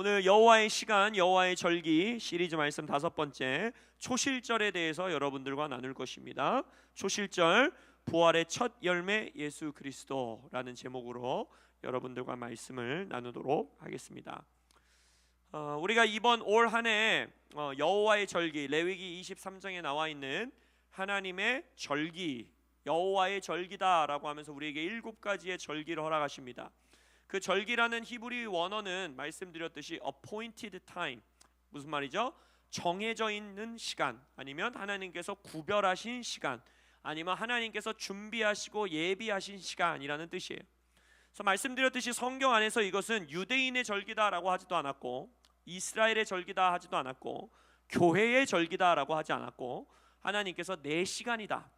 오늘 여호와의 시간, 여호와의 절기 시리즈 말씀 5번째 초실절에 대해서 여러분들과 나눌 것입니다. 초실절 부활의 첫 열매 예수 그리스도라는 제목으로 여러분들과 말씀을 나누도록 하겠습니다. 우리가 이번 올 한 해 여호와의 절기, 레위기 23장에 나와 있는 하나님의 절기, 여호와의 절기다라고 하면서 우리에게 7가지의 절기를 허락하십니다. 그 절기라는 히브리 원어는 말씀드렸듯이 appointed time, 무슨 말이죠? 정해져 있는 시간, 아니면 하나님께서 구별하신 시간, 아니면 하나님께서 준비하시고 예비하신 시간이라는 뜻이에요. 그래서 말씀드렸듯이 성경 안에서 이것은 유대인의 절기다라고 하지도 않았고, 이스라엘의 절기다 하지도 않았고, 교회의 절기다라고 하지 않았고, 하나님께서 내 시간이다,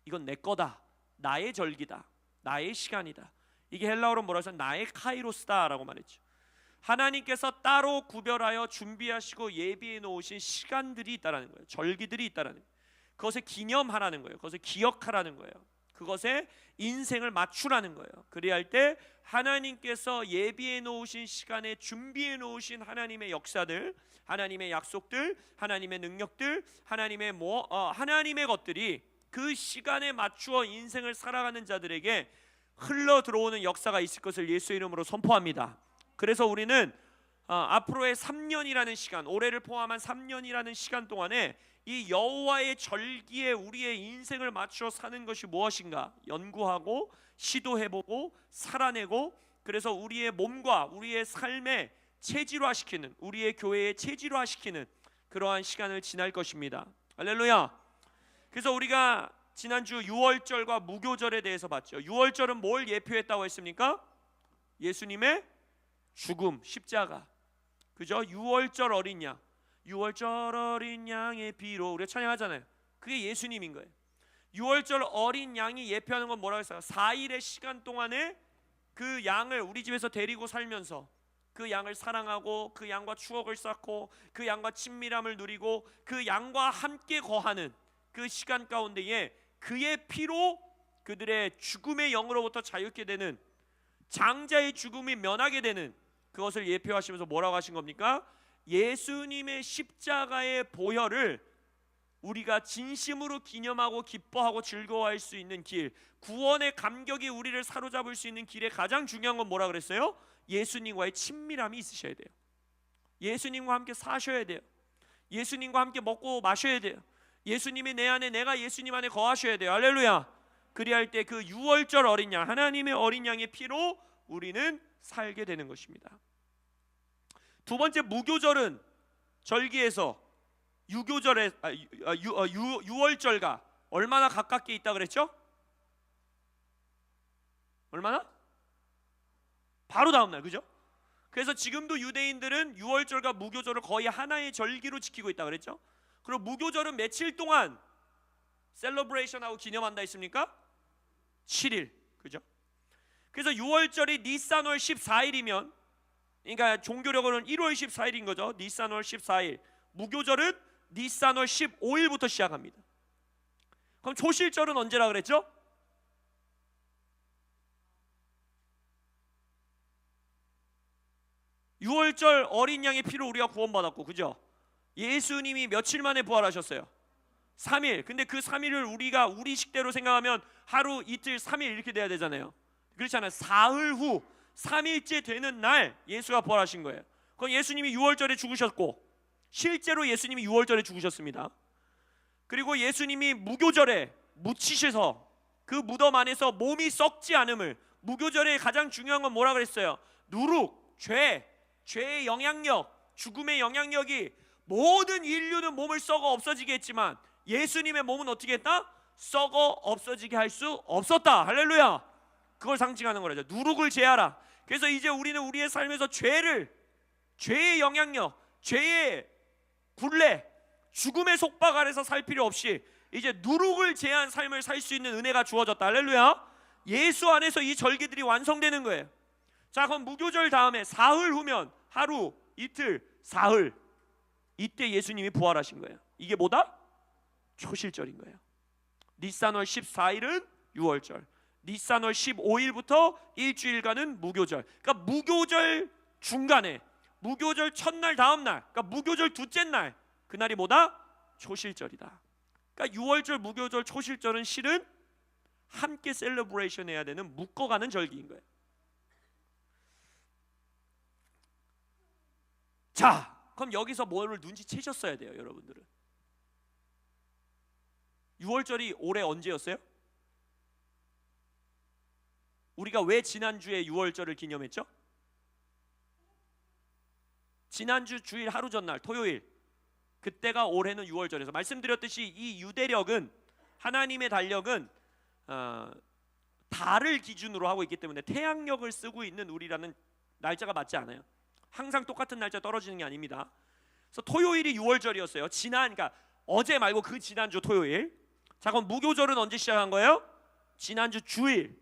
이건 내 거다, 나의 절기다, 나의 시간이다, 이게 헬라어로 뭐라 해서 나의 카이로스다라고 말했죠. 하나님께서 따로 구별하여 준비하시고 예비해 놓으신 시간들이 있다라는 거예요. 절기들이 있다라는 거예요. 그것에 기념하라는 거예요. 그것에 기억하라는 거예요. 그것에 인생을 맞추라는 거예요. 그래야 할 때 하나님께서 예비해 놓으신 시간에 준비해 놓으신 하나님의 역사들, 하나님의 약속들, 하나님의 능력들, 하나님의 것들이 그 시간에 맞추어 인생을 살아가는 자들에게 흘러 들어오는 역사가 있을 것을 예수의 이름으로 선포합니다. 그래서 우리는 앞으로의 3년이라는 시간, 올해를 포함한 3년이라는 시간 동안에 이 여호와의 절기에 우리의 인생을 맞추어 사는 것이 무엇인가 연구하고 시도해보고 살아내고, 그래서 우리의 몸과 우리의 삶에 체질화시키는, 우리의 교회에 체질화시키는 그러한 시간을 지날 것입니다. 할렐루야. 그래서 우리가 지난주 유월절과 무교절에 대해서 봤죠. 유월절은 뭘 예표했다고 했습니까? 예수님의 죽음, 십자가, 그죠? 유월절 어린 양, 유월절 어린 양의 피로 우리가 찬양하잖아요. 그게 예수님인 거예요. 유월절 어린 양이 예표하는 건 뭐라고 했어요? 4일의 시간 동안에 그 양을 우리 집에서 데리고 살면서 그 양을 사랑하고 그 양과 추억을 쌓고 그 양과 친밀함을 누리고 그 양과 함께 거하는 그 시간 가운데에 그의 피로 그들의 죽음의 영으로부터 자유케 되는, 장자의 죽음이 면하게 되는, 그것을 예표하시면서 뭐라고 하신 겁니까? 예수님의 십자가의 보혈을 우리가 진심으로 기념하고 기뻐하고 즐거워할 수 있는 길, 구원의 감격이 우리를 사로잡을 수 있는 길에 가장 중요한 건 뭐라 그랬어요? 예수님과의 친밀함이 있으셔야 돼요. 예수님과 함께 사셔야 돼요. 예수님과 함께 먹고 마셔야 돼요. 예수님이 내 안에, 내가 예수님 안에 거하셔야 돼요. 할렐루야. 그리할 때 그 유월절 어린 양, 하나님의 어린 양의 피로 우리는 살게 되는 것입니다. 두 번째, 무교절은 절기에서 유월절과 얼마나 가깝게 있다 그랬죠? 얼마나? 바로 다음날, 그죠? 그래서 지금도 유대인들은 유월절과 무교절을 거의 하나의 절기로 지키고 있다 그랬죠? 그리고 무교절은 며칠 동안 셀러브레이션하고 기념한다 했습니까? 7일, 그죠? 그래서 유월절이 니산월 14일이면, 그러니까 종교력으로는 1월 14일인 거죠. 니산월 14일. 무교절은 니산월 15일부터 시작합니다. 그럼 초실절은 언제라 그랬죠? 유월절 어린 양의 피로 우리가 구원받았고, 그죠? 예수님이 며칠 만에 부활하셨어요? 3일. 근데 그 3일을 우리가 우리 식대로 생각하면 하루, 이틀, 3일 이렇게 돼야 되잖아요. 그렇잖아요. 사흘 후 3일째 되는 날 예수가 부활하신 거예요. 그건 예수님이 유월절에 죽으셨고, 실제로 예수님이 유월절에 죽으셨습니다. 그리고 예수님이 무교절에 묻히셔서 그 무덤 안에서 몸이 썩지 않음을, 무교절에 가장 중요한 건 뭐라 그랬어요? 누룩, 죄의 영향력, 죽음의 영향력이 모든 인류는 몸을 썩어 없어지게 했지만 예수님의 몸은 어떻게 했다? 썩어 없어지게 할 수 없었다. 할렐루야. 그걸 상징하는 거라죠. 누룩을 제하라. 그래서 이제 우리는 우리의 삶에서 죄의 영향력, 죄의 굴레, 죽음의 속박 아래서 살 필요 없이 이제 누룩을 제한 삶을 살 수 있는 은혜가 주어졌다. 할렐루야. 예수 안에서 이 절기들이 완성되는 거예요. 자, 그럼 무교절 다음에 사흘 후면 하루, 이틀, 사흘, 이때 예수님이 부활하신 거예요. 이게 뭐다? 초실절인 거예요. 니산월 14일은 유월절, 니산월 15일부터 일주일간은 무교절. 그러니까 무교절 중간에 무교절 첫날 다음날, 그러니까 무교절 둘째 날, 그날이 뭐다? 초실절이다. 그러니까 유월절, 무교절, 초실절은 실은 함께 셀러브레이션 해야 되는 묶어가는 절기인 거예요. 자, 그럼 여기서 뭐를 눈치채셨어야 돼요, 여러분들은. 유월절이 올해 언제였어요? 우리가 왜 지난주에 유월절을 기념했죠? 지난주 주일 하루 전날 토요일, 그때가 올해는 유월절에서 말씀드렸듯이 이 유대력은, 하나님의 달력은 달을 기준으로 하고 있기 때문에 태양력을 쓰고 있는 우리라는 날짜가 맞지 않아요. 항상 똑같은 날짜 떨어지는 게 아닙니다. 그래서 토요일이 유월절이었어요. 그러니까 어제 말고 그 지난주 토요일. 자, 그럼 무교절은 언제 시작한 거예요? 지난주 주일,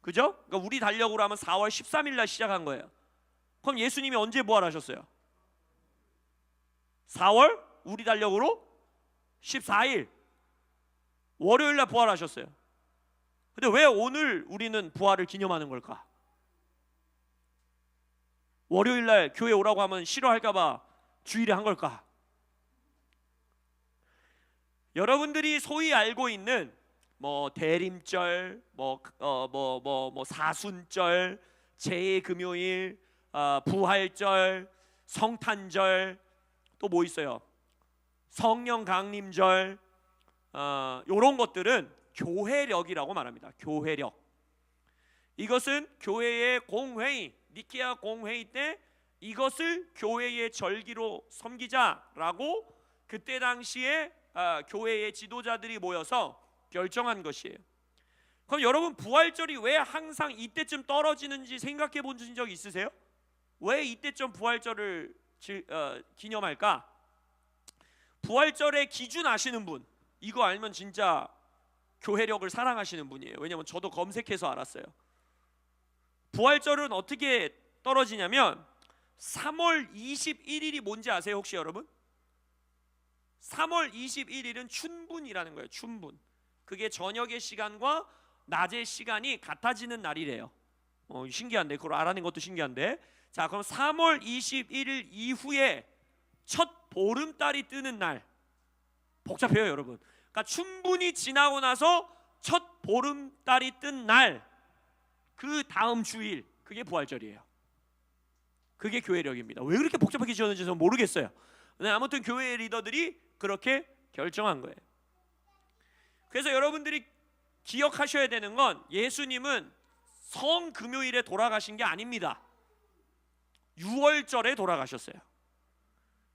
그죠? 그러니까 우리 달력으로 하면 4월 13일 날 시작한 거예요. 그럼 예수님이 언제 부활하셨어요? 4월 우리 달력으로 14일 월요일 날 부활하셨어요. 근데 왜 오늘 우리는 부활을 기념하는 걸까? 월요일 날 교회 오라고 하면 싫어할까 봐 주일에 한 걸까? 여러분들이 소위 알고 있는 뭐 대림절, 사순절, 제금요일, 부활절, 성탄절, 또 뭐 있어요? 성령 강림절, 이런 것들은 교회력이라고 말합니다. 교회력. 이것은 교회의 공회의, 니케아 공회의 때 이것을 교회의 절기로 섬기자라고 그때 당시에 교회의 지도자들이 모여서 결정한 것이에요. 그럼 여러분, 부활절이 왜 항상 이때쯤 떨어지는지 생각해 본 적 있으세요? 왜 이때쯤 부활절을 기념할까? 부활절의 기준 아시는 분, 이거 알면 진짜 교회력을 사랑하시는 분이에요. 왜냐하면 저도 검색해서 알았어요. 부활절은 어떻게 떨어지냐면 3월 21일이 뭔지 아세요, 혹시 여러분? 3월 21일은 춘분이라는 거예요. 춘분. 그게 저녁의 시간과 낮의 시간이 같아지는 날이래요. 신기한데, 그걸 알아낸 것도 신기한데. 자, 그럼 3월 21일 이후에 첫 보름달이 뜨는 날. 복잡해요, 여러분. 그러니까 춘분이 지나고 나서 첫 보름달이 뜬 날, 그 다음 주일, 그게 부활절이에요. 그게 교회력입니다. 왜 그렇게 복잡하게 지었는지 저는 모르겠어요. 근데 아무튼 교회 리더들이 그렇게 결정한 거예요. 그래서 여러분들이 기억하셔야 되는 건, 예수님은 성금요일에 돌아가신 게 아닙니다. 유월절에 돌아가셨어요.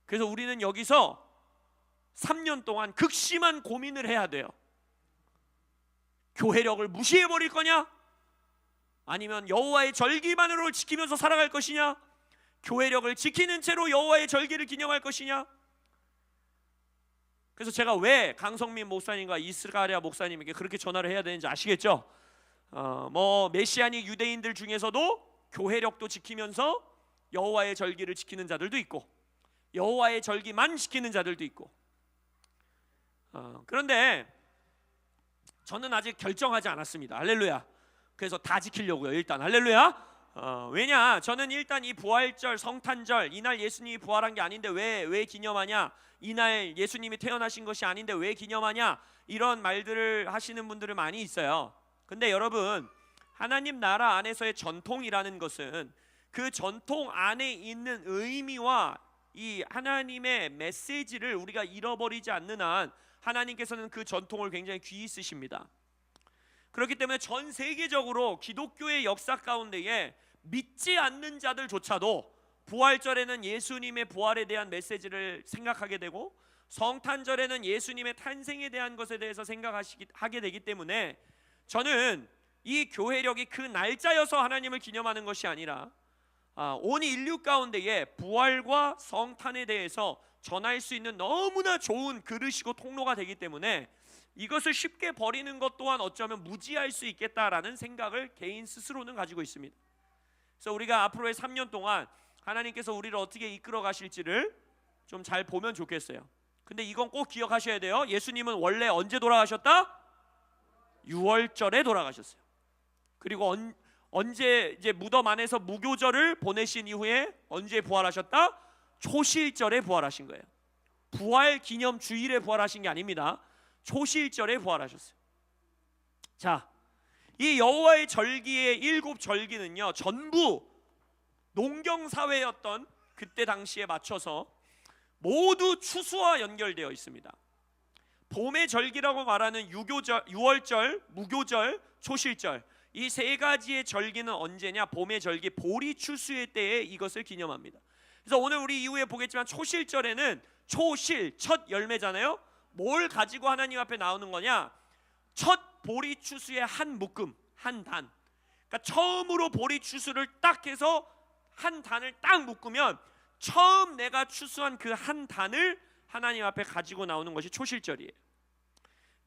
그래서 우리는 여기서 3년 동안 극심한 고민을 해야 돼요. 교회력을 무시해버릴 거냐? 아니면 여호와의 절기만으로 지키면서 살아갈 것이냐? 교회력을 지키는 채로 여호와의 절기를 기념할 것이냐? 그래서 제가 왜 강성민 목사님과 이스가랴 목사님에게 그렇게 전화를 해야 되는지 아시겠죠? 메시아닉 유대인들 중에서도 교회력도 지키면서 여호와의 절기를 지키는 자들도 있고, 여호와의 절기만 지키는 자들도 있고. 그런데 저는 아직 결정하지 않았습니다. 할렐루야. 그래서 다 지키려고요. 일단 할렐루야. 왜냐, 저는 일단 이 부활절, 성탄절, 이날 예수님이 부활한 게 아닌데 왜 기념하냐, 이날 예수님이 태어나신 것이 아닌데 왜 기념하냐, 이런 말들을 하시는 분들은 많이 있어요. 근데 여러분, 하나님 나라 안에서의 전통이라는 것은 그 전통 안에 있는 의미와 이 하나님의 메시지를 우리가 잃어버리지 않는 한 하나님께서는 그 전통을 굉장히 귀히 쓰십니다. 그렇기 때문에 전 세계적으로 기독교의 역사 가운데에 믿지 않는 자들조차도 부활절에는 예수님의 부활에 대한 메시지를 생각하게 되고, 성탄절에는 예수님의 탄생에 대한 것에 대해서 생각하게 되기 때문에, 저는 이 교회력이 그 날짜여서 하나님을 기념하는 것이 아니라 온 인류 가운데에 부활과 성탄에 대해서 전할 수 있는 너무나 좋은 그릇이고 통로가 되기 때문에 이것을 쉽게 버리는 것 또한 어쩌면 무지할 수 있겠다라는 생각을 개인 스스로는 가지고 있습니다. 그래서 우리가 앞으로의 3년 동안 하나님께서 우리를 어떻게 이끌어 가실지를 좀 잘 보면 좋겠어요. 근데 이건 꼭 기억하셔야 돼요. 예수님은 원래 언제 돌아가셨다? 유월절에 돌아가셨어요. 그리고 언제 이제 무덤 안에서 무교절을 보내신 이후에 언제 부활하셨다? 초실절에 부활하신 거예요. 부활 기념 주일에 부활하신 게 아닙니다. 초실절에 부활하셨어요. 자, 이 여호와의 절기의 7 절기는요, 전부 농경 사회였던 그때 당시에 맞춰서 모두 추수와 연결되어 있습니다. 봄의 절기라고 말하는 유월절, 무교절, 초실절, 이 세 가지의 절기는 언제냐? 봄의 절기, 보리 추수의 때에 이것을 기념합니다. 그래서 오늘 우리 이후에 보겠지만 초실절에는 초실, 첫 열매잖아요. 뭘 가지고 하나님 앞에 나오는 거냐? 첫 보리 추수의 한 묶음, 한 단. 그러니까 처음으로 보리 추수를 딱 해서 한 단을 딱 묶으면 처음 내가 추수한 그 한 단을 하나님 앞에 가지고 나오는 것이 초실절이에요.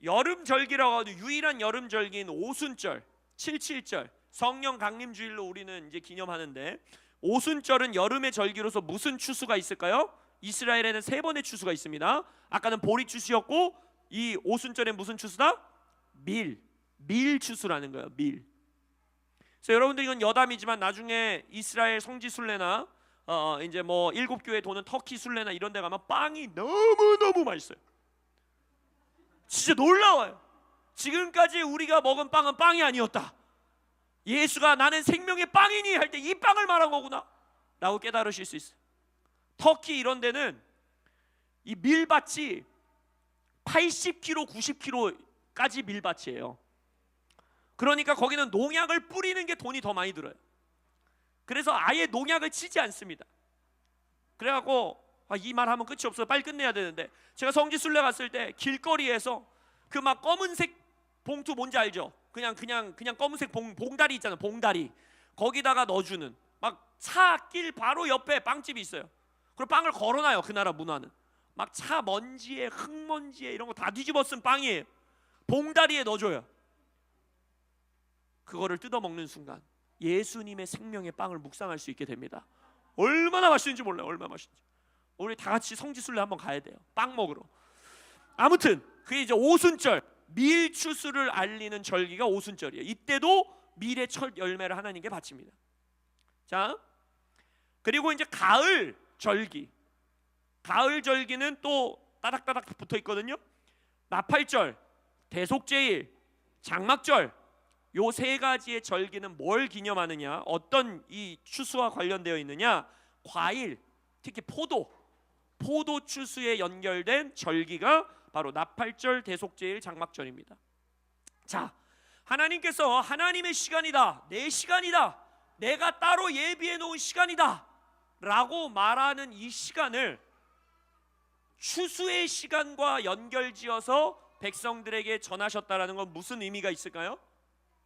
여름절기라고 하도 유일한 여름절기인 오순절, 77절, 성령 강림주일로 우리는 이제 기념하는데, 오순절은 여름의 절기로서 무슨 추수가 있을까요? 이스라엘에는 3번의 추수가 있습니다. 아까는 보리 추수였고, 이 오순절에 무슨 추수다? 밀 추수라는 거예요. 밀. 그래서 여러분들 이건 여담이지만 나중에 이스라엘 성지 순례나 이제 뭐 7교회 도는 터키 순례나 이런 데 가면 빵이 너무너무 맛있어요. 진짜 놀라워요. 지금까지 우리가 먹은 빵은 빵이 아니었다. 예수가 나는 생명의 빵이니 할 때 이 빵을 말한 거구나 라고 깨달으실 수 있어요. 터키 이런 데는 이 밀밭이 80kg, 90kg까지 밀밭이에요. 그러니까 거기는 농약을 뿌리는 게 돈이 더 많이 들어요. 그래서 아예 농약을 치지 않습니다. 그래갖고 이 말 하면 끝이 없어, 빨리 끝내야 되는데, 제가 성지순례 갔을 때 길거리에서 그 막 검은색 봉투 뭔지 알죠? 그냥 검은색 봉다리 있잖아요. 봉다리 거기다가 넣어주는, 막 차 길 바로 옆에 빵집이 있어요. 그리고 빵을 걸어놔요. 그 나라 문화는 막 차 먼지에 흙먼지에 이런 거 다 뒤집어 쓴 빵이에요. 봉다리에 넣어줘요. 그거를 뜯어먹는 순간 예수님의 생명의 빵을 묵상할 수 있게 됩니다. 얼마나 맛있는지 몰라요. 얼마나 맛있는지. 우리 다 같이 성지순례 한번 가야 돼요. 빵 먹으러. 아무튼 그게 이제 오순절, 밀추수를 알리는 절기가 오순절이에요. 이때도 밀의 첫 열매를 하나님께 바칩니다. 자, 그리고 이제 가을 절기. 가을 절기는 또 따닥따닥 붙어 있거든요. 나팔절, 대속제일, 장막절, 요 3가지의 절기는 뭘 기념하느냐? 어떤 이 추수와 관련되어 있느냐? 과일, 특히 포도 추수에 연결된 절기가 바로 나팔절, 대속제일, 장막절입니다. 자, 하나님께서 하나님의 시간이다, 내 시간이다, 내가 따로 예비해 놓은 시간이다 라고 말하는 이 시간을 추수의 시간과 연결지어서 백성들에게 전하셨다라는 건 무슨 의미가 있을까요?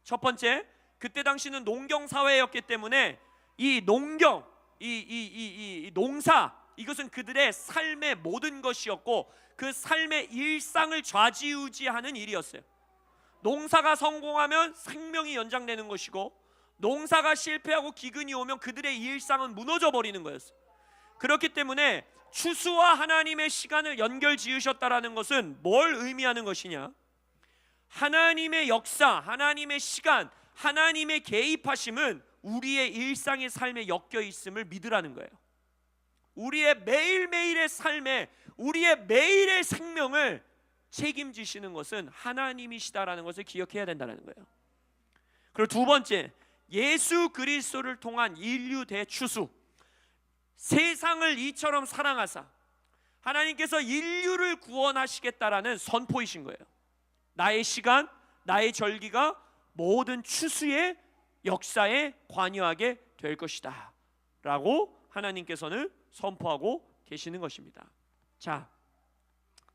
첫 번째, 그때 당시는 농경 사회였기 때문에 이 농경, 이 농사, 이것은 그들의 삶의 모든 것이었고 그 삶의 일상을 좌지우지하는 일이었어요. 농사가 성공하면 생명이 연장되는 것이고, 농사가 실패하고 기근이 오면 그들의 일상은 무너져 버리는 거였어요. 그렇기 때문에 추수와 하나님의 시간을 연결 지으셨다라는 것은 뭘 의미하는 것이냐? 하나님의 역사, 하나님의 시간, 하나님의 개입하심은 우리의 일상의 삶에 엮여 있음을 믿으라는 거예요. 우리의 매일매일의 삶에, 우리의 매일의 생명을 책임지시는 것은 하나님이시다라는 것을 기억해야 된다는 거예요. 그리고 두 번째, 예수 그리스도를 통한 인류 대추수. 세상을 이처럼 사랑하사 하나님께서 인류를 구원하시겠다라는 선포이신 거예요. 나의 시간, 나의 절기가 모든 추수의 역사에 관여하게 될 것이다 라고 하나님께서는 선포하고 계시는 것입니다. 자,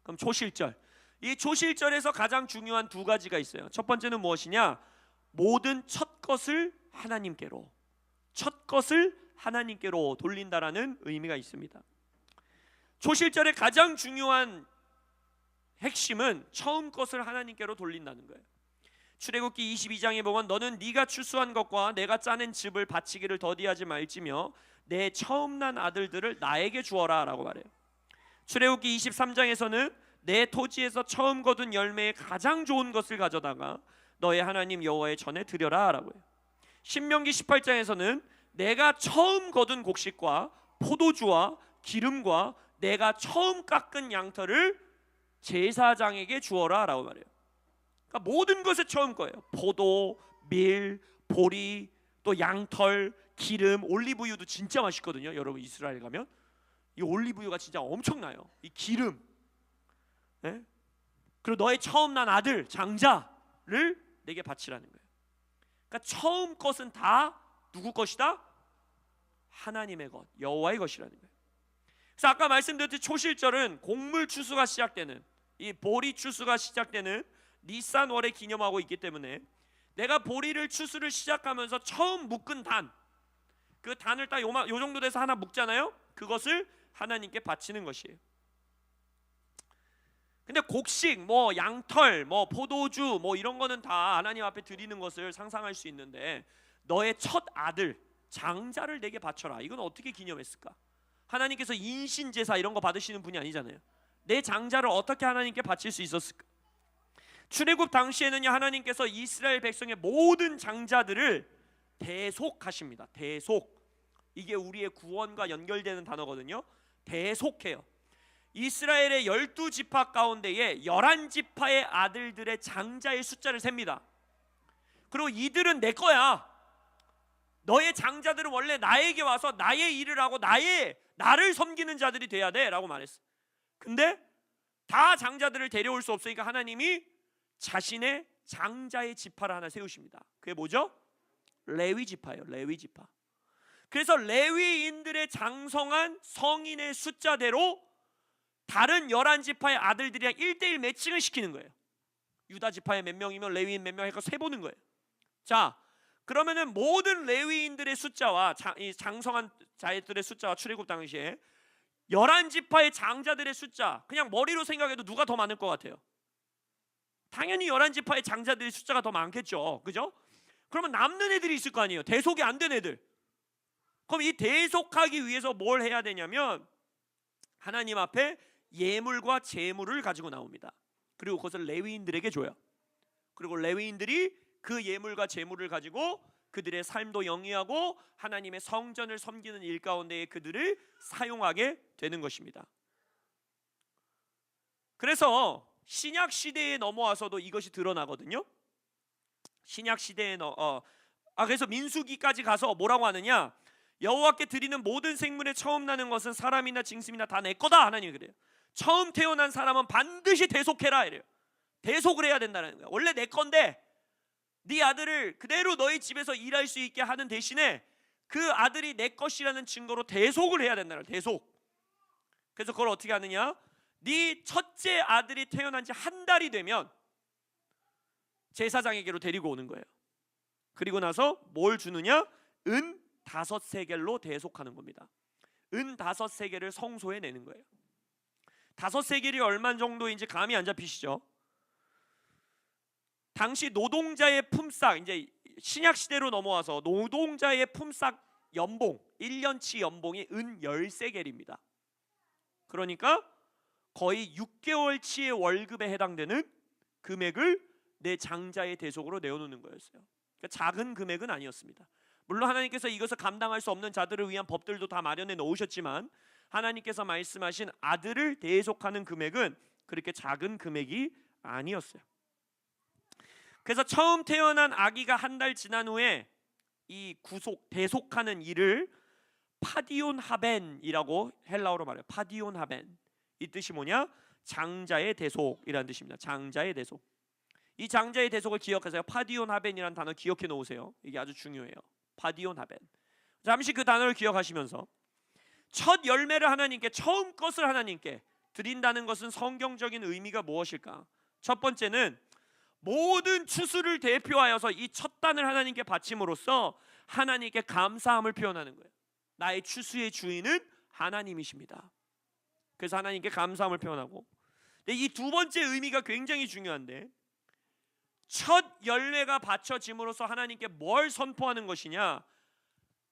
그럼 초실절. 이 초실절에서 가장 중요한 2가지가 있어요. 첫 번째는 무엇이냐? 모든 첫 것을 하나님께로, 첫 것을 하나님께로 돌린다라는 의미가 있습니다. 초실절의 가장 중요한 핵심은 처음 것을 하나님께로 돌린다는 거예요. 출애굽기 22장에 보면 너는 네가 추수한 것과 내가 짜낸 즙을 바치기를 더디하지 말지며 내 처음 난 아들들을 나에게 주어라 라고 말해요. 출애굽기 23장에서는 내 토지에서 처음 거둔 열매의 가장 좋은 것을 가져다가 너의 하나님 여호와의 전에 드려라 라고 해요. 신명기 18장에서는 내가 처음 거둔 곡식과 포도주와 기름과 내가 처음 깎은 양털을 제사장에게 주어라 라고 말해요. 그러니까 모든 것의 처음 거예요. 포도, 밀, 보리, 또 양털, 기름, 올리브유도 진짜 맛있거든요. 여러분 이스라엘 가면 이 올리브유가 진짜 엄청나요. 이 기름, 네? 그리고 너의 처음 난 아들 장자를 내게 바치라는 거예요. 그러니까 처음 것은 다 누구 것이다? 하나님의 것, 여호와의 것이라는 거예요. 그래서 아까 말씀드렸듯이 초실절은 곡물 추수가 시작되는, 이 보리 추수가 시작되는 니산월에 기념하고 있기 때문에 내가 보리를 추수를 시작하면서 처음 묶은 단, 그 단을 딱 요 정도 돼서 하나 묶잖아요. 그것을 하나님께 바치는 것이에요. 근데 곡식, 뭐 양털, 뭐 포도주, 뭐 이런 거는 다 하나님 앞에 드리는 것을 상상할 수 있는데 너의 첫 아들 장자를 내게 바쳐라. 이건 어떻게 기념했을까? 하나님께서 인신제사 이런 거 받으시는 분이 아니잖아요. 내 장자를 어떻게 하나님께 바칠 수 있었을까? 출애굽 당시에는요, 하나님께서 이스라엘 백성의 모든 장자들을 대속하십니다. 대속. 이게 우리의 구원과 연결되는 단어거든요. 대속해요. 이스라엘의 12지파 가운데에 11지파의 아들들의 장자의 숫자를 셉니다. 그리고 이들은 내 거야. 너의 장자들은 원래 나에게 와서 나의 일을 하고 나를 섬기는 자들이 돼야 돼 라고 말했어. 근데 다 장자들을 데려올 수 없으니까 하나님이 자신의 장자의 지파를 하나 세우십니다. 그게 뭐죠? 레위 지파예요. 레위 지파. 그래서 레위인들의 장성한 성인의 숫자대로 다른 11지파의 아들들이랑 1대1 매칭을 시키는 거예요. 유다 지파에 몇 명이면 레위인 몇 명 해서 세보는 거예요. 자, 그러면은 모든 레위인들의 숫자와 이 장성한 자들의 숫자와 출애굽 당시에 11지파의 장자들의 숫자, 그냥 머리로 생각해도 누가 더 많을 것 같아요? 당연히 11지파의 장자들의 숫자가 더 많겠죠. 그죠? 그러면 남는 애들이 있을 거 아니에요. 대속이 안 된 애들. 그럼 이 대속하기 위해서 뭘 해야 되냐면 하나님 앞에 예물과 제물을 가지고 나옵니다. 그리고 그것을 레위인들에게 줘요. 그리고 레위인들이 그 예물과 제물을 가지고 그들의 삶도 영위하고 하나님의 성전을 섬기는 일 가운데에 그들을 사용하게 되는 것입니다. 그래서 신약 시대에 넘어와서도 이것이 드러나거든요. 신약 시대에 그래서 민수기까지 가서 뭐라고 하느냐? 여호와께 드리는 모든 생물의 처음 나는 것은 사람이나 짐승이나 다 내 거다. 하나님이 그래요. 처음 태어난 사람은 반드시 대속해라 이래요. 대속을 해야 된다는 거야. 원래 내 건데 네 아들을 그대로 너희 집에서 일할 수 있게 하는 대신에 그 아들이 내 것이라는 증거로 대속을 해야 된다는 거야. 대속. 그래서 그걸 어떻게 하느냐? 네 첫째 아들이 태어난 지 한 달이 되면 제사장에게로 데리고 오는 거예요. 그리고 나서 뭘 주느냐? 은 5세겔로 대속하는 겁니다. 은 5세겔을 성소에 내는 거예요. 5세겔이 얼마 정도인지 감이 안 잡히시죠? 당시 노동자의 품삯, 이제 신약 시대로 넘어와서 노동자의 품삯 연봉, 1년치 연봉이 은 10세겔입니다. 그러니까 거의 6개월치의 월급에 해당되는 금액을 내 장자의 대속으로 내어놓는 거였어요. 그러니까 작은 금액은 아니었습니다. 물론 하나님께서 이것을 감당할 수 없는 자들을 위한 법들도 다 마련해 놓으셨지만 하나님께서 말씀하신 아들을 대속하는 금액은 그렇게 작은 금액이 아니었어요. 그래서 처음 태어난 아기가 한 달 지난 후에 이 대속하는 일을 파디온 하벤이라고 헬라어로 말해요. 파디온 하벤. 이 뜻이 뭐냐? 장자의 대속이라는 뜻입니다. 장자의 대속. 이 장자의 대속을 기억하세요. 파디온 하벤이라는 단어 기억해 놓으세요. 이게 아주 중요해요. 파디온 하벤. 잠시 그 단어를 기억하시면서 첫 열매를 하나님께, 처음 것을 하나님께 드린다는 것은 성경적인 의미가 무엇일까? 첫 번째는 모든 추수를 대표하여서 이 첫 단을 하나님께 바침으로써 하나님께 감사함을 표현하는 거예요. 나의 추수의 주인은 하나님이십니다. 그래서 하나님께 감사함을 표현하고, 근데 이 두 번째 의미가 굉장히 중요한데, 첫 열매가 바쳐짐으로써 하나님께 뭘 선포하는 것이냐?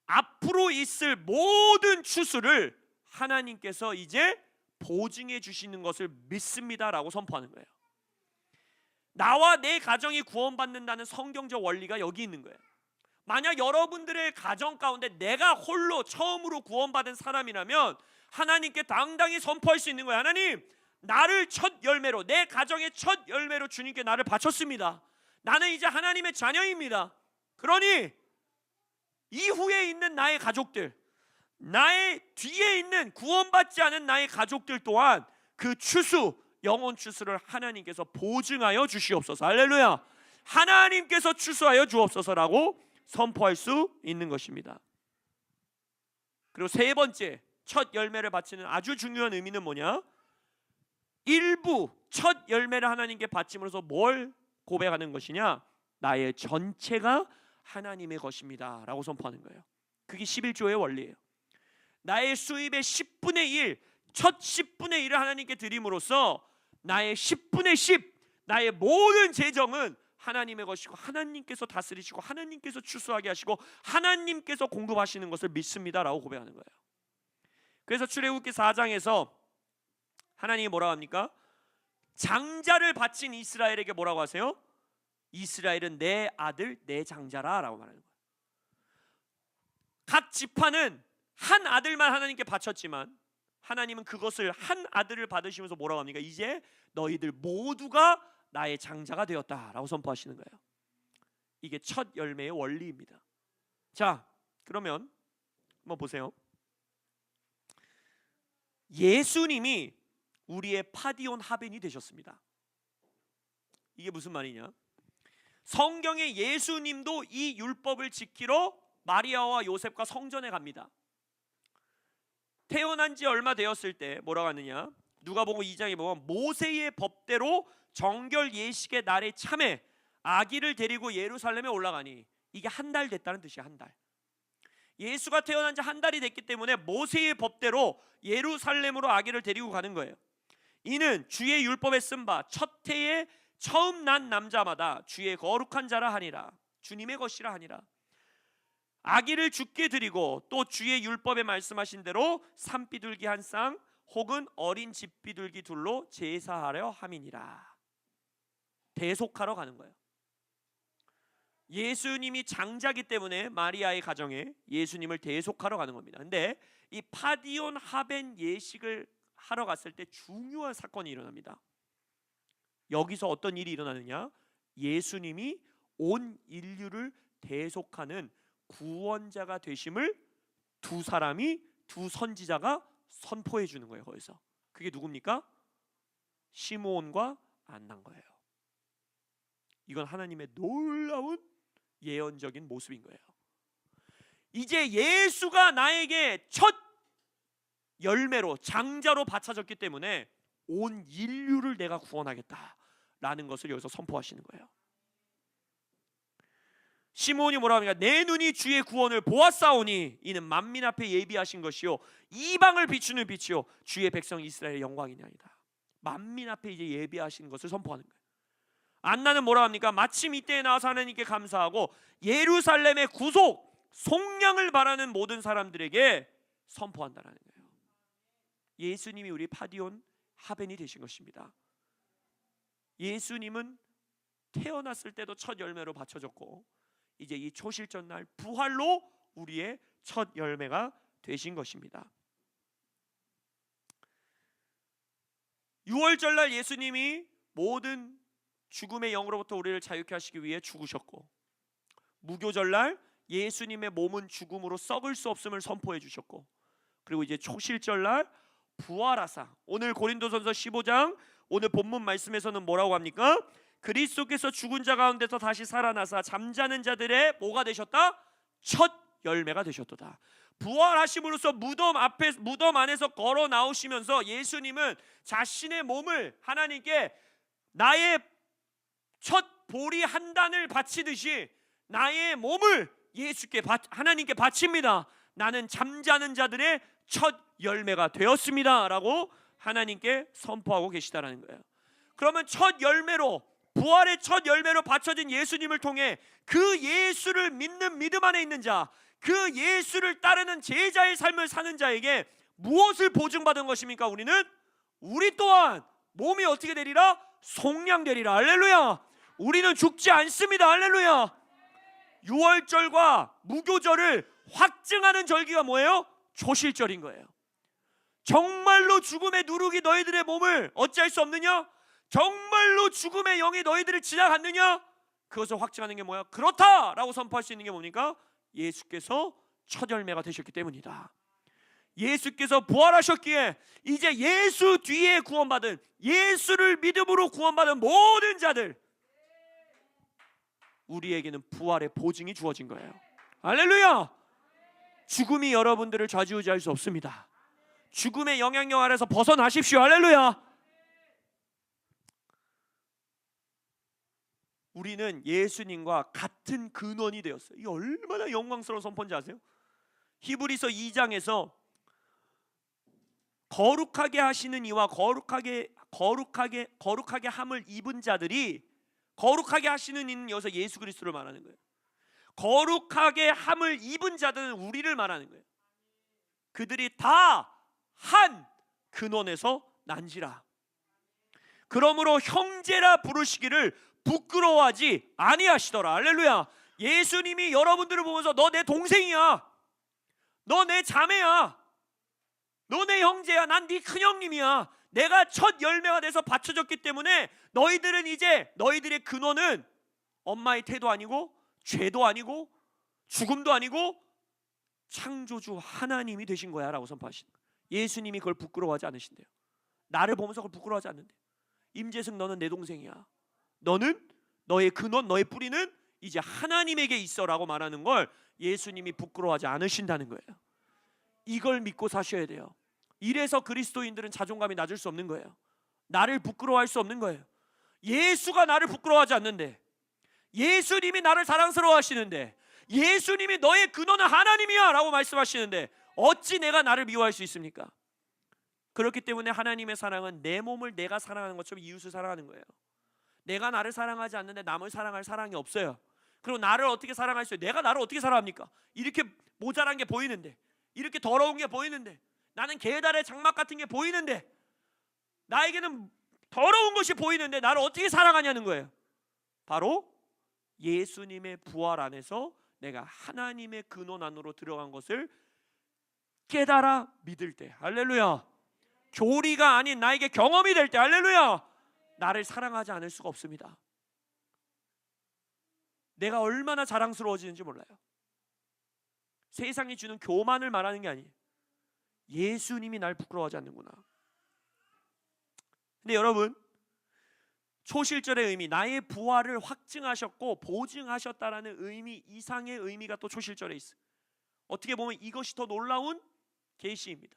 앞으로 있을 모든 추수를 하나님께서 이제 보증해 주시는 것을 믿습니다라고 선포하는 거예요. 나와 내 가정이 구원받는다는 성경적 원리가 여기 있는 거예요. 만약 여러분들의 가정 가운데 내가 홀로 처음으로 구원받은 사람이라면 하나님께 당당히 선포할 수 있는 거예요. 하나님, 나를 첫 열매로, 내 가정의 첫 열매로 주님께 나를 바쳤습니다. 나는 이제 하나님의 자녀입니다. 그러니 이후에 있는 나의 가족들, 나의 뒤에 있는 구원받지 않은 나의 가족들 또한 그 추수, 영혼 추수를 하나님께서 보증하여 주시옵소서. 할렐루야. 하나님께서 추수하여 주옵소서라고 선포할 수 있는 것입니다. 그리고 세 번째, 첫 열매를 바치는 아주 중요한 의미는 뭐냐? 일부 첫 열매를 하나님께 바침으로써 뭘 고백하는 것이냐? 나의 전체가 하나님의 것입니다 라고 선포하는 거예요. 그게 11조의 원리예요. 나의 수입의 10분의 1, 첫 10분의 1을 하나님께 드림으로써 나의 10분의 10, 나의 모든 재정은 하나님의 것이고 하나님께서 다스리시고 하나님께서 추수하게 하시고 하나님께서 공급하시는 것을 믿습니다 라고 고백하는 거예요. 그래서 출애굽기 4장에서 하나님이 뭐라고 합니까? 장자를 바친 이스라엘에게 뭐라고 하세요? 이스라엘은 내 아들 내 장자라 라고 말하는 거예요. 각 지파는 한 아들만 하나님께 바쳤지만 하나님은 그것을 한 아들을 받으시면서 뭐라고 합니까? 이제 너희들 모두가 나의 장자가 되었다라고 선포하시는 거예요. 이게 첫 열매의 원리입니다. 자, 그러면 한번 보세요. 예수님이 우리의 파디온 하벤이 되셨습니다. 이게 무슨 말이냐? 성경에 예수님도 이 율법을 지키러 마리아와 요셉과 성전에 갑니다. 태어난 지 얼마 되었을 때 뭐라고 하느냐? 누가복음 2장에 보면 모세의 법대로 정결 예식의 날에 참해 아기를 데리고 예루살렘에 올라가니, 이게 한 달 됐다는 뜻이야. 한 달. 예수가 태어난 지 한 달이 됐기 때문에 모세의 법대로 예루살렘으로 아기를 데리고 가는 거예요. 이는 주의 율법에 쓴 바 첫 해에 처음 난 남자마다 주의 거룩한 자라 하니라, 주님의 것이라 하니라. 아기를 주께 드리고 또 주의 율법에 말씀하신 대로 산비둘기 한 쌍 혹은 어린 집비둘기 둘로 제사하려 함이니라. 대속하러 가는 거예요. 예수님이 장자기 때문에 마리아의 가정에 예수님을 대속하러 가는 겁니다. 근데 이 파디온 하벤 예식을 하러 갔을 때 중요한 사건이 일어납니다. 여기서 어떤 일이 일어나느냐? 예수님이 온 인류를 대속하는 구원자가 되심을 두 사람이, 두 선지자가 선포해 주는 거예요. 거기서 그게 누굽니까? 시므온과 안나인 거예요. 이건 하나님의 놀라운 예언적인 모습인 거예요. 이제 예수가 나에게 첫 열매로 장자로 바쳐졌기 때문에 온 인류를 내가 구원하겠다라는 것을 여기서 선포하시는 거예요. 시므온이 뭐라고 합니까? 내 눈이 주의 구원을 보았사오니 이는 만민 앞에 예비하신 것이요 이방을 비추는 빛이요 주의 백성 이스라엘의 영광이니이다. 만민 앞에 이제 예비하신 것을 선포하는 거예요. 안나는 뭐라고 합니까? 마침 이때에 나와서 하나님께 감사하고 예루살렘의 구속, 속량을 바라는 모든 사람들에게 선포한다는 거예요. 예수님이 우리 파디온 하벤이 되신 것입니다. 예수님은 태어났을 때도 첫 열매로 바쳐졌고 이제 이 초실전 날 부활로 우리의 첫 열매가 되신 것입니다. 유월절날 예수님이 모든 죽음의 영으로부터 우리를 자유케 하시기 위해 죽으셨고, 무교절날 예수님의 몸은 죽음으로 썩을 수 없음을 선포해 주셨고, 그리고 이제 초실절날 부활하사 오늘 고린도전서 15장 오늘 본문 말씀에서는 뭐라고 합니까? 그리스도께서 죽은 자 가운데서 다시 살아나사 잠자는 자들의 뭐가 되셨다? 첫 열매가 되셨도다. 부활하심으로써 무덤 안에서 걸어 나오시면서 예수님은 자신의 몸을 하나님께 나의 첫 보리 한 단을 바치듯이 나의 몸을 예수께 하나님께 바칩니다. 나는 잠자는 자들의 첫 열매가 되었습니다 라고 하나님께 선포하고 계시다라는 거예요. 그러면 첫 열매로, 부활의 첫 열매로 바쳐진 예수님을 통해 그 예수를 믿는 믿음 안에 있는 자, 그 예수를 따르는 제자의 삶을 사는 자에게 무엇을 보증받은 것입니까? 우리 또한 몸이 어떻게 되리라? 속량되리라. 할렐루야. 우리는 죽지 않습니다. 할렐루야. 유월절과 무교절을 확증하는 절기가 뭐예요? 초실절인 거예요. 정말로 죽음의 누룩이 너희들의 몸을 어찌할 수 없느냐? 정말로 죽음의 영이 너희들을 지나갔느냐? 그것을 확증하는 게 뭐야? 그렇다라고 선포할 수 있는 게 뭡니까? 예수께서 첫 열매가 되셨기 때문이다. 예수께서 부활하셨기에 이제 예수 뒤에 구원받은, 예수를 믿음으로 구원받은 모든 자들, 우리에게는 부활의 보증이 주어진 거예요. 할렐루야! 죽음이 여러분들을 좌지우지할 수 없습니다. 죽음의 영향력 아래서 벗어나십시오. 할렐루야! 우리는 예수님과 같은 근원이 되었어요. 이 얼마나 영광스러운 선포인지 아세요? 히브리서 2장에서 거룩하게 하시는 이와 거룩하게 함을 입은 자들이, 거룩하게 하시는 이는 여기서 예수 그리스도를 말하는 거예요. 거룩하게 함을 입은 자들은 우리를 말하는 거예요. 그들이 다 한 근원에서 난지라. 그러므로 형제라 부르시기를 부끄러워하지 아니하시더라. 할렐루야. 예수님이 여러분들을 보면서 너 내 동생이야, 너 내 자매야, 너 내 형제야, 난 네 큰형님이야, 내가 첫 열매가 돼서 받쳐졌기 때문에 너희들은 이제, 너희들의 근원은 엄마의 태도 아니고 죄도 아니고 죽음도 아니고 창조주 하나님이 되신 거야 라고 선포하시는 거예요. 예수님이 그걸 부끄러워하지 않으신대요. 나를 보면서 그걸 부끄러워하지 않는데요. 임재승, 너는 내 동생이야, 너는, 너의 근원, 너의 뿌리는 이제 하나님에게 있어라고 말하는 걸 예수님이 부끄러워하지 않으신다는 거예요. 이걸 믿고 사셔야 돼요. 이래서 그리스도인들은 자존감이 낮을 수 없는 거예요. 나를 부끄러워할 수 없는 거예요. 예수가 나를 부끄러워하지 않는데, 예수님이 나를 사랑스러워하시는데, 예수님이 너의 근원은 하나님이야 라고 말씀하시는데 어찌 내가 나를 미워할 수 있습니까? 그렇기 때문에 하나님의 사랑은 내 몸을 내가 사랑하는 것처럼 이웃을 사랑하는 거예요. 내가 나를 사랑하지 않는데 남을 사랑할 사랑이 없어요. 그리고 나를 어떻게 사랑할 수 있어요? 내가 나를 어떻게 사랑합니까? 이렇게 모자란 게 보이는데, 이렇게 더러운 게 보이는데, 나는 계달의 장막 같은 게 보이는데, 나에게는 더러운 것이 보이는데 나를 어떻게 사랑하냐는 거예요. 바로 예수님의 부활 안에서 내가 하나님의 근원 안으로 들어간 것을 깨달아 믿을 때, 할렐루야, 교리가 아닌 나에게 경험이 될 때, 할렐루야, 나를 사랑하지 않을 수가 없습니다. 내가 얼마나 자랑스러워지는지 몰라요. 세상이 주는 교만을 말하는 게 아니에요. 예수님이 날 부끄러워하지 않는구나. 근데 여러분, 초실절의 의미, 나의 부활을 확증하셨고 보증하셨다라는 의미 이상의 의미가 또 초실절에 있어요. 어떻게 보면 이것이 더 놀라운 계시입니다.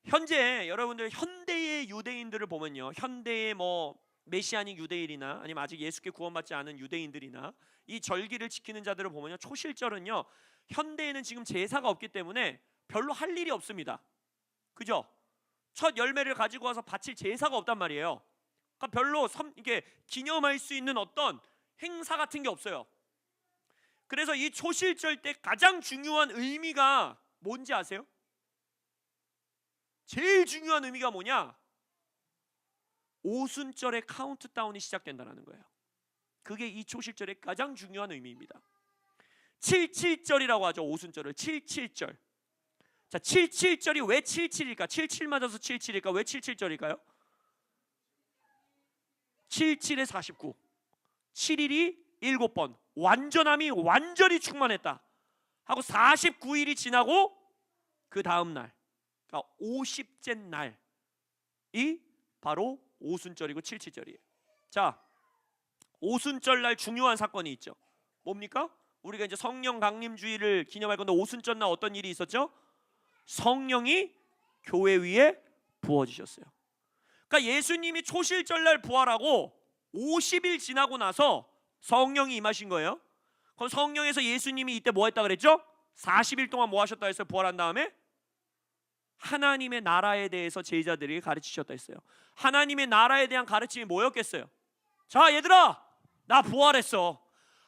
현재 여러분들 현대의 유대인들을 보면요, 현대의 메시아닉 유대인이나 아니면 아직 예수께 구원받지 않은 유대인들이나 이 절기를 지키는 자들을 보면요, 초실절은요, 현대에는 지금 제사가 없기 때문에 별로 할 일이 없습니다. 그죠? 첫 열매를 가지고 와서 바칠 제사가 없단 말이에요. 그러니까 별로 이게 기념할 수 있는 어떤 행사 같은 게 없어요. 그래서 이 초실절 때 가장 중요한 의미가 뭔지 아세요? 제일 중요한 의미가 뭐냐? 오순절의 카운트다운이 시작된다는 거예요. 그게 이 초실절의 가장 중요한 의미입니다. 77절이라고 하죠. 오순절을 77절. 자, 77절이 왜 77일까? 77 맞아서 77일까? 왜 77절일까요? 77에 49, 7일이 7번, 완전함이 완전히 충만했다 하고 49일이 지나고 그 다음 날, 그러니까 50째 날이 바로 오순절이고 77절이에요. 자, 오순절 날 중요한 사건이 있죠. 뭡니까? 우리가 이제 성령 강림주의를 기념할 건데, 오순절 날 어떤 일이 있었죠? 성령이 교회 위에 부어지셨어요. 그러니까 예수님이 초실절 날 부활하고 50일 지나고 나서 성령이 임하신 거예요. 그럼 성령에서 예수님이 이때 뭐 했다 그랬죠? 40일 동안 뭐 하셨다 했어요? 부활한 다음에 하나님의 나라에 대해서 제자들이 가르치셨다 했어요. 하나님의 나라에 대한 가르침이 뭐였겠어요? 자, 얘들아, 나 부활했어.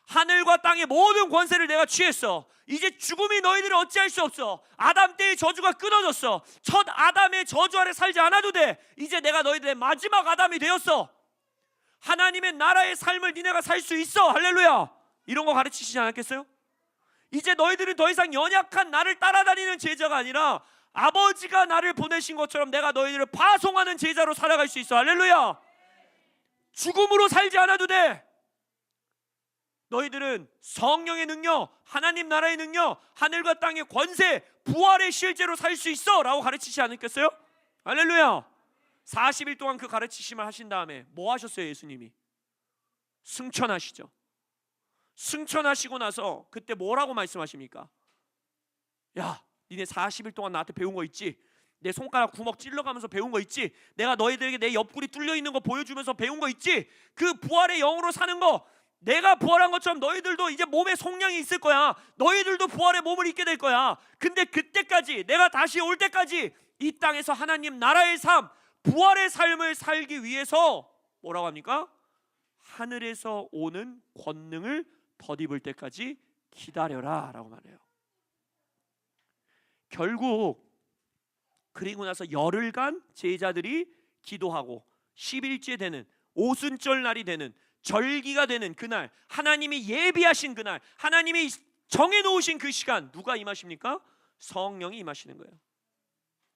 하늘과 땅의 모든 권세를 내가 취했어. 이제 죽음이 너희들을 어찌할 수 없어. 아담 때의 저주가 끊어졌어. 첫 아담의 저주 아래 살지 않아도 돼. 이제 내가 너희들의 마지막 아담이 되었어. 하나님의 나라의 삶을 니네가 살 수 있어. 할렐루야. 이런 거 가르치시지 않았겠어요? 이제 너희들은 더 이상 연약한 나를 따라다니는 제자가 아니라 아버지가 나를 보내신 것처럼 내가 너희들을 파송하는 제자로 살아갈 수 있어. 할렐루야. 죽음으로 살지 않아도 돼. 너희들은 성령의 능력, 하나님 나라의 능력, 하늘과 땅의 권세, 부활의 실제로 살 수 있어 라고 가르치지 않았겠어요? 할렐루야. 40일 동안 그 가르치심을 하신 다음에 뭐 하셨어요? 예수님이 승천하시죠. 승천하시고 나서 그때 뭐라고 말씀하십니까? 야, 니네 40일 동안 나한테 배운 거 있지? 내 손가락 구멍 찔러가면서 배운 거 있지? 내가 너희들에게 내 옆구리 뚫려 있는 거 보여주면서 배운 거 있지? 그 부활의 영으로 사는 거, 내가 부활한 것처럼 너희들도 이제 몸에 속량이 있을 거야. 너희들도 부활의 몸을 입게 될 거야. 근데 그때까지, 내가 다시 올 때까지 이 땅에서 하나님 나라의 삶, 부활의 삶을 살기 위해서 뭐라고 합니까? 하늘에서 오는 권능을 덧입을 때까지 기다려라 라고 말해요. 결국 그리고 나서 열흘간 제자들이 기도하고 10일째 되는 오순절 날이 되는 절기가 되는 그날, 하나님이 예비하신 그날, 하나님이 정해놓으신 그 시간, 누가 임하십니까? 성령이 임하시는 거예요.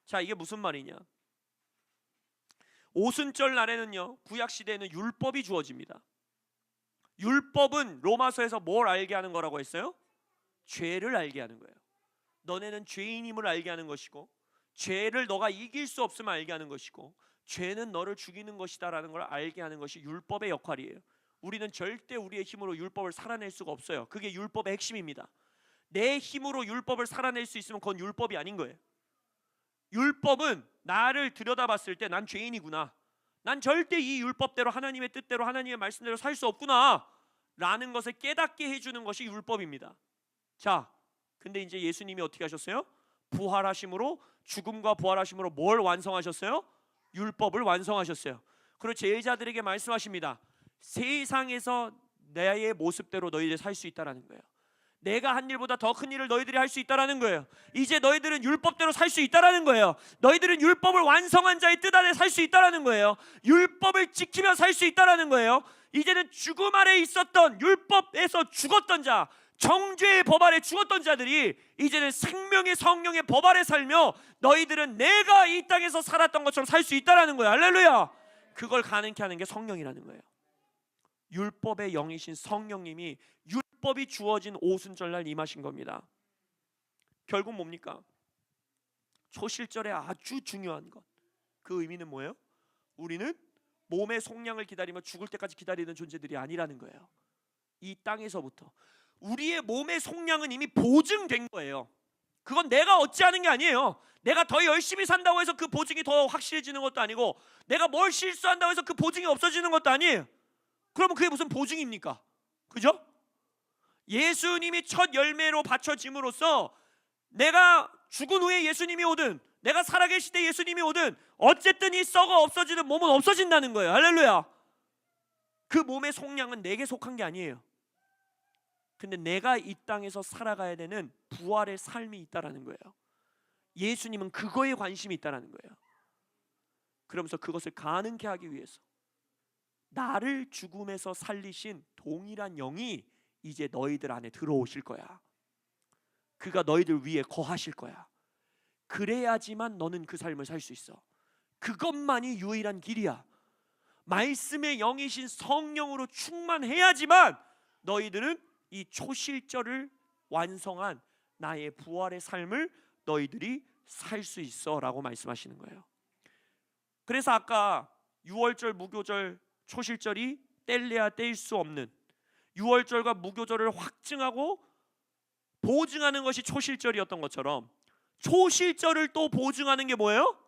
자, 이게 무슨 말이냐? 오순절 날에는요, 구약시대에는 율법이 주어집니다. 율법은 로마서에서 뭘 알게 하는 거라고 했어요? 죄를 알게 하는 거예요. 너네는 죄인임을 알게 하는 것이고, 죄를 너가 이길 수 없음을 알게 하는 것이고, 죄는 너를 죽이는 것이다 라는 걸 알게 하는 것이 율법의 역할이에요. 우리는 절대 우리의 힘으로 율법을 살아낼 수가 없어요. 그게 율법의 핵심입니다. 내 힘으로 율법을 살아낼 수 있으면 그건 율법이 아닌 거예요. 율법은 나를 들여다봤을 때 난 죄인이구나, 난 절대 이 율법대로, 하나님의 뜻대로, 하나님의 말씀대로 살 수 없구나 라는 것을 깨닫게 해주는 것이 율법입니다. 자, 근데 이제 예수님이 어떻게 하셨어요? 부활하심으로, 죽음과 부활하심으로 뭘 완성하셨어요? 율법을 완성하셨어요. 그리고 제자들에게 말씀하십니다. 세상에서 나의 모습대로 너희들이 살 수 있다라는 거예요. 내가 한 일보다 더 큰 일을 너희들이 할 수 있다라는 거예요. 이제 너희들은 율법대로 살 수 있다라는 거예요. 너희들은 율법을 완성한 자의 뜻 안에 살 수 있다라는 거예요. 율법을 지키며 살 수 있다라는 거예요. 이제는 죽음 아래 있었던, 율법에서 죽었던 자, 정죄의 법 아래 죽었던 자들이 이제는 생명의 성령의 법 아래 살며 너희들은 내가 이 땅에서 살았던 것처럼 살 수 있다라는 거예요. 할렐루야. 그걸 가능케 하는 게 성령이라는 거예요. 율법의 영이신 성령님이 율법이 주어진 오순절날 임하신 겁니다. 결국 뭡니까? 초실절에 아주 중요한 것, 그 의미는 뭐예요? 우리는 몸의 속량을 기다리며 죽을 때까지 기다리는 존재들이 아니라는 거예요. 이 땅에서부터 우리의 몸의 속량은 이미 보증된 거예요. 그건 내가 어찌하는 게 아니에요. 내가 더 열심히 산다고 해서 그 보증이 더 확실해지는 것도 아니고, 내가 뭘 실수한다고 해서 그 보증이 없어지는 것도 아니에요. 그러면 그게 무슨 보증입니까? 그죠? 예수님이 첫 열매로 바쳐짐으로써 내가 죽은 후에 예수님이 오든 내가 살아계실 때 예수님이 오든 어쨌든 이 썩어 없어지는 몸은 없어진다는 거예요. 할렐루야. 그 몸의 속량은 내게 속한 게 아니에요. 근데 내가 이 땅에서 살아가야 되는 부활의 삶이 있다라는 거예요. 예수님은 그거에 관심이 있다라는 거예요. 그러면서 그것을 가능케 하기 위해서 나를 죽음에서 살리신 동일한 영이 이제 너희들 안에 들어오실 거야. 그가 너희들 위에 거하실 거야. 그래야지만 너는 그 삶을 살 수 있어. 그것만이 유일한 길이야. 말씀의 영이신 성령으로 충만해야지만 너희들은 이 초실절을 완성한 나의 부활의 삶을 너희들이 살 수 있어 라고 말씀하시는 거예요. 그래서 아까 6월절, 무교절, 초실절이 뗄래야 뗄 수 없는, 6월절과 무교절을 확증하고 보증하는 것이 초실절이었던 것처럼 초실절을 또 보증하는 게 뭐예요?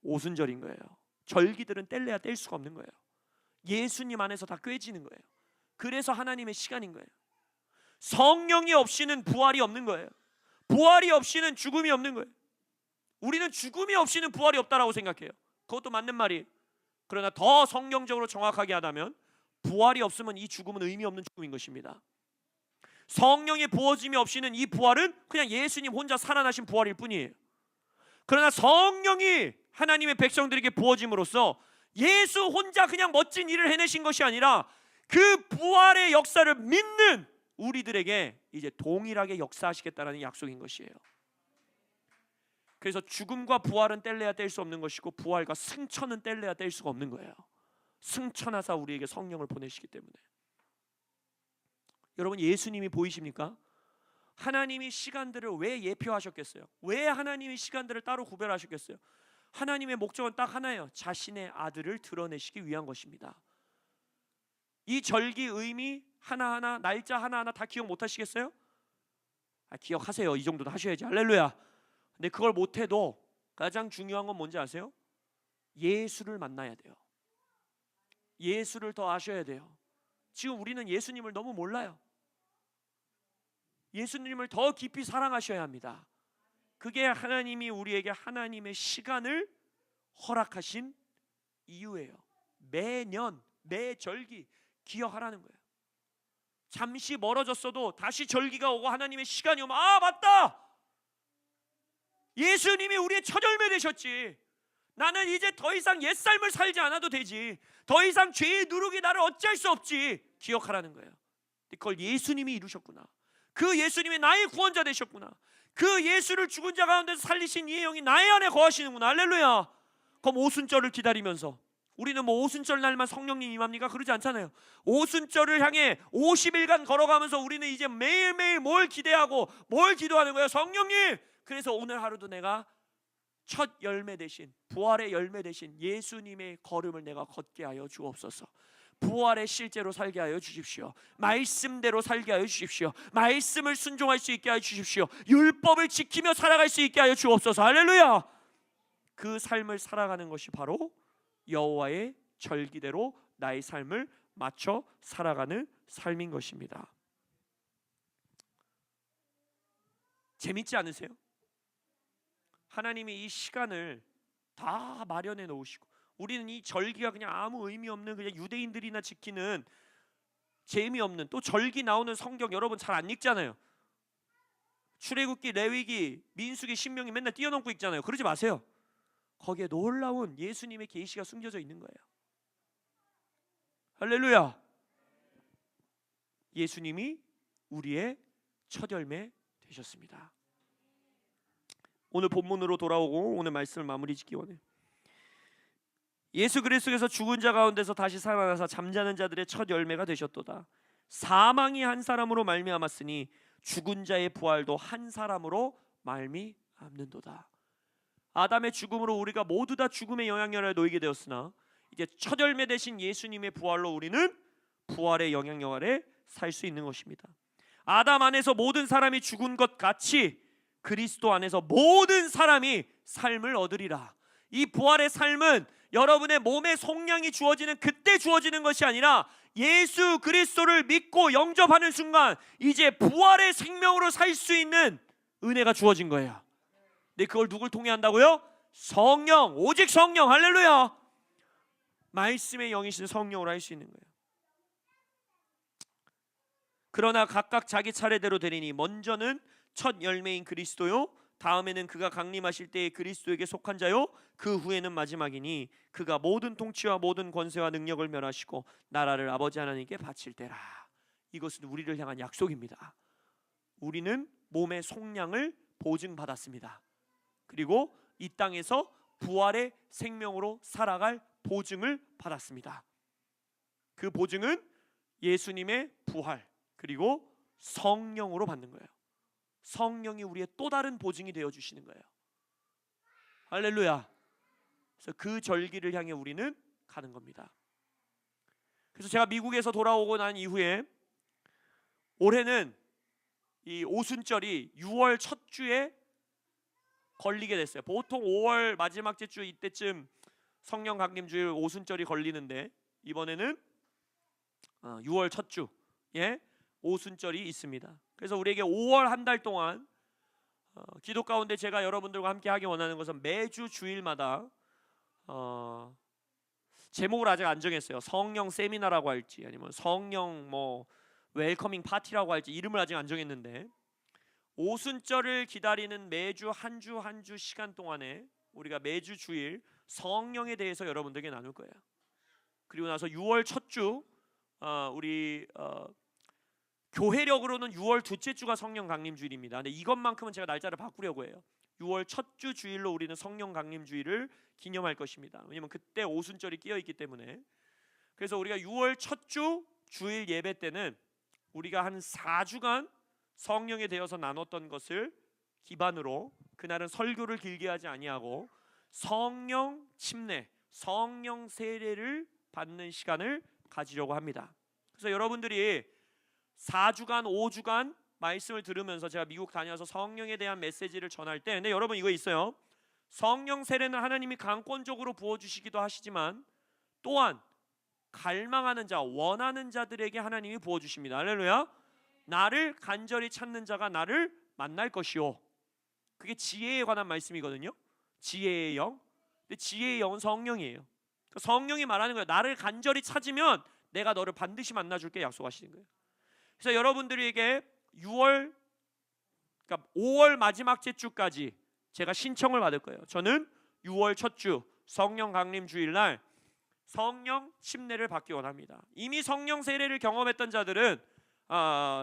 오순절인 거예요. 절기들은 뗄래야 뗄 수가 없는 거예요. 예수님 안에서 다 꿰지는 거예요. 그래서 하나님의 시간인 거예요. 성령이 없이는 부활이 없는 거예요. 부활이 없이는 죽음이 없는 거예요. 우리는 죽음이 없이는 부활이 없다라고 생각해요. 그것도 맞는 말이에요. 그러나 더 성경적으로 정확하게 하다면 부활이 없으면 이 죽음은 의미 없는 죽음인 것입니다. 성령의 부어짐이 없이는 이 부활은 그냥 예수님 혼자 살아나신 부활일 뿐이에요. 그러나 성령이 하나님의 백성들에게 부어짐으로써 예수 혼자 그냥 멋진 일을 해내신 것이 아니라 그 부활의 역사를 믿는 우리들에게 이제 동일하게 역사하시겠다라는 약속인 것이에요. 그래서 죽음과 부활은 뗄래야 뗄 수 없는 것이고 부활과 승천은 뗄래야 뗄 수가 없는 거예요. 승천하사 우리에게 성령을 보내시기 때문에. 여러분, 예수님이 보이십니까? 하나님이 시간들을 왜 예표하셨겠어요? 왜 하나님이 시간들을 따로 구별하셨겠어요? 하나님의 목적은 딱 하나예요. 자신의 아들을 드러내시기 위한 것입니다. 이 절기 의미 하나하나, 날짜 하나하나 다 기억 못 하시겠어요? 기억하세요. 이 정도도 하셔야지. 할렐루야. 근데 그걸 못해도 가장 중요한 건 뭔지 아세요? 예수를 만나야 돼요. 예수를 더 아셔야 돼요. 지금 우리는 예수님을 너무 몰라요. 예수님을 더 깊이 사랑하셔야 합니다. 그게 하나님이 우리에게 하나님의 시간을 허락하신 이유예요. 매년 매절기 기억하라는 거예요. 잠시 멀어졌어도 다시 절기가 오고 하나님의 시간이 오면 맞다! 예수님이 우리의 첫 열매 되셨지. 나는 이제 더 이상 옛삶을 살지 않아도 되지. 더 이상 죄의 누룩이 나를 어찌할 수 없지. 기억하라는 거예요. 그걸 예수님이 이루셨구나. 그 예수님이 나의 구원자 되셨구나. 그 예수를 죽은 자 가운데서 살리신 이의 영이 나의 안에 거하시는구나. 할렐루야. 그럼 오순절을 기다리면서 우리는 뭐 오순절 날만 성령님 임합니까? 그러지 않잖아요. 오순절을 향해 50일간 걸어가면서 우리는 이제 매일매일 뭘 기대하고 뭘 기도하는 거예요? 성령님! 그래서 오늘 하루도 내가 첫 열매 되신, 부활의 열매 되신 예수님의 걸음을 내가 걷게 하여 주옵소서. 부활의 실제로 살게 하여 주십시오. 말씀대로 살게 하여 주십시오. 말씀을 순종할 수 있게 하여 주십시오. 율법을 지키며 살아갈 수 있게 하여 주옵소서. 할렐루야. 그 삶을 살아가는 것이 바로 여호와의 절기대로 나의 삶을 맞춰 살아가는 삶인 것입니다. 재밌지 않으세요? 하나님이 이 시간을 다 마련해 놓으시고 우리는 이 절기가 그냥 아무 의미 없는 그냥 유대인들이나 지키는 재미없는, 또 절기 나오는 성경 여러분 잘 안 읽잖아요. 출애굽기, 레위기, 민수기, 신명기 맨날 뛰어넘고 읽잖아요. 그러지 마세요. 거기에 놀라운 예수님의 계시가 숨겨져 있는 거예요. 할렐루야. 예수님이 우리의 첫 열매 되셨습니다. 오늘 본문으로 돌아오고 오늘 말씀을 마무리 짓기 원해요. 예수 그리스도께서 죽은 자 가운데서 다시 살아나사 잠자는 자들의 첫 열매가 되셨도다. 사망이 한 사람으로 말미암았으니 죽은 자의 부활도 한 사람으로 말미암는도다. 아담의 죽음으로 우리가 모두 다 죽음의 영향력에 놓이게 되었으나 이제 첫 열매 되신 예수님의 부활로 우리는 부활의 영향력 아래 살 수 있는 것입니다. 아담 안에서 모든 사람이 죽은 것 같이 그리스도 안에서 모든 사람이 삶을 얻으리라. 이 부활의 삶은 여러분의 몸에 속량이 주어지는 그때 주어지는 것이 아니라 예수 그리스도를 믿고 영접하는 순간 이제 부활의 생명으로 살 수 있는 은혜가 주어진 거예요. 근데 그걸 누굴 통해 한다고요? 성령, 오직 성령. 할렐루야. 말씀의 영이신 성령으로 할 수 있는 거예요. 그러나 각각 자기 차례대로 되리니 먼저는 첫 열매인 그리스도요, 다음에는 그가 강림하실 때의 그리스도에게 속한 자요, 그 후에는 마지막이니 그가 모든 통치와 모든 권세와 능력을 멸하시고 나라를 아버지 하나님께 바칠 때라. 이것은 우리를 향한 약속입니다. 우리는 몸의 속량을 보증받았습니다. 그리고 이 땅에서 부활의 생명으로 살아갈 보증을 받았습니다. 그 보증은 예수님의 부활 그리고 성령으로 받는 거예요. 성령이 우리의 또 다른 보증이 되어 주시는 거예요. 할렐루야. 그래서 그 절기를 향해 우리는 가는 겁니다. 그래서 제가 미국에서 돌아오고 난 이후에 올해는 이 오순절이 6월 첫 주에 걸리게 됐어요. 보통 5월 마지막 주 이때쯤 성령 강림주일 오순절이 걸리는데 이번에는 6월 첫 주에 오순절이 있습니다. 그래서 우리에게 5월 한 달 동안 기도 가운데 제가 여러분들과 함께 하기 원하는 것은 매주 주일마다 제목을 아직 안 정했어요. 성령 세미나라고 할지 아니면 성령 뭐 웰커밍 파티라고 할지 이름을 아직 안 정했는데 오순절을 기다리는 매주 한 주 한 주 시간 동안에 우리가 매주 주일 성령에 대해서 여러분들에게 나눌 거예요. 그리고 나서 6월 첫 주 우리 교회력으로는 6월 둘째 주가 성령 강림 주일입니다. 근데 이것만큼은 제가 날짜를 바꾸려고 해요. 6월 첫 주 주일로 우리는 성령 강림 주일을 기념할 것입니다. 왜냐면 그때 오순절이 끼어 있기 때문에. 그래서 우리가 6월 첫 주 주일 예배 때는 우리가 한 4주간 성령에 대해서 나눴던 것을 기반으로 그날은 설교를 길게 하지 아니하고 성령 침례, 성령 세례를 받는 시간을 가지려고 합니다. 그래서 여러분들이 4주간 5주간 말씀을 들으면서 제가 미국 다녀와서 성령에 대한 메시지를 전할 때, 근데 여러분 이거 있어요. 성령 세례는 하나님이 강권적으로 부어주시기도 하시지만 또한 갈망하는 자, 원하는 자들에게 하나님이 부어주십니다. 할렐루야. 나를 간절히 찾는 자가 나를 만날 것이요. 그게 지혜에 관한 말씀이거든요. 지혜의 영. 근데 지혜의 영은 성령이에요. 성령이 말하는 거예요. 나를 간절히 찾으면 내가 너를 반드시 만나줄게 약속하시는 거예요. 그래서 여러분들에게 6월, 그러니까 5월 마지막 주까지 제가 신청을 받을 거예요. 저는 6월 첫 주 성령 강림 주일날 성령 침례를 받기 원합니다. 이미 성령 세례를 경험했던 자들은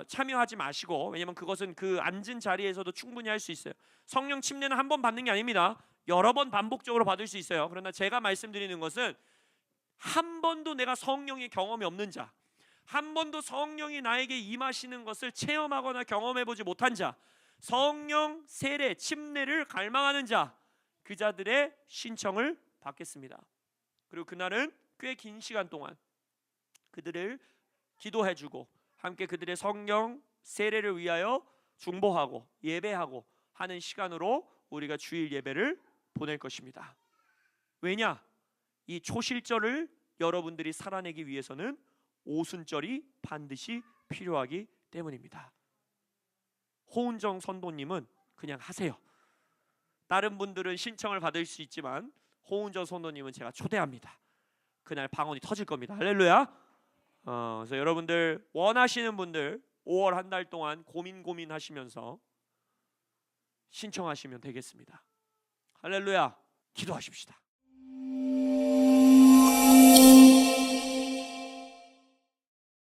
참여하지 마시고, 왜냐면 그것은 그 앉은 자리에서도 충분히 할 수 있어요. 성령 침례는 한 번 받는 게 아닙니다. 여러 번 반복적으로 받을 수 있어요. 그러나 제가 말씀드리는 것은 한 번도 내가 성령의 경험이 없는 자, 한 번도 성령이 나에게 임하시는 것을 체험하거나 경험해보지 못한 자, 성령 세례 침례를 갈망하는 자, 그 자들의 신청을 받겠습니다. 그리고 그날은 꽤 긴 시간 동안 그들을 기도해주고 함께 그들의 성령 세례를 위하여 중보하고 예배하고 하는 시간으로 우리가 주일 예배를 보낼 것입니다. 왜냐? 이 초실절을 여러분들이 살아내기 위해서는 오순절이 반드시 필요하기 때문입니다. 호은정 선도님은 그냥 하세요. 다른 분들은 신청을 받을 수 있지만 호은정 선도님은 제가 초대합니다. 그날 방언이 터질 겁니다. 할렐루야. 그래서 여러분들 원하시는 분들 5월 한 달 동안 고민하시면서 신청하시면 되겠습니다. 할렐루야. 기도하십시다.